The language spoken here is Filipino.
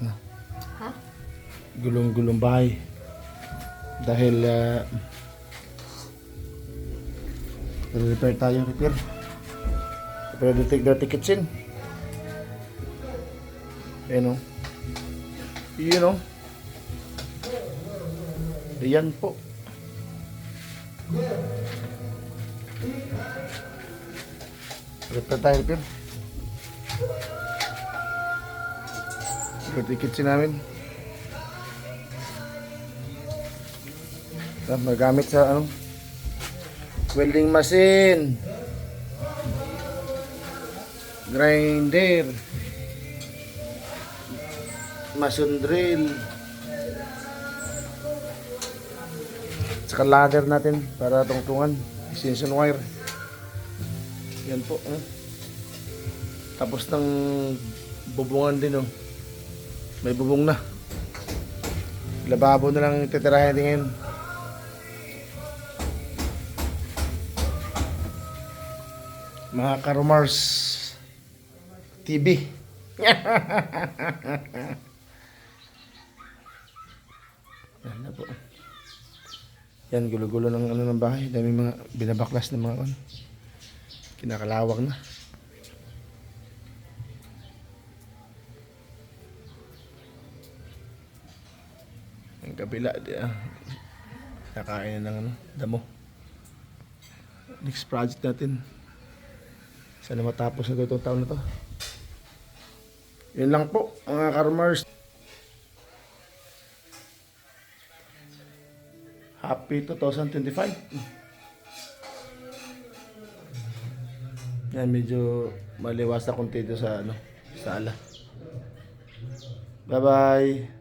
na. Ha? Gulong-gulong bahay. Dahil repair tayo, repair. Repair the dirty kitchen. Ayan o. Yun o. Ayan po. Repair tayo, repair. Dirty kitchen namin. Magamit sa ano, welding machine, grinder, mason drill, saka ladder natin para tungtungan, extension wire. Yan po. Tapos ng bubungan din, oh. May bubong na. Lababo na lang titirahin din ngayon. Mga Karomars TV. Yan na po. Yan, gulo-gulo ng ano ng bahay. Dami mga binabaklas ng mga on. Kinakalawak na. Ang kabila, nakain na ng ano, damo. Next project natin. Sana matapos na itong taon na to. Yun lang po, mga Karomars. Happy 2025. Yan, medyo maliwas na konti dito sa ano, sa ala. Bye-bye.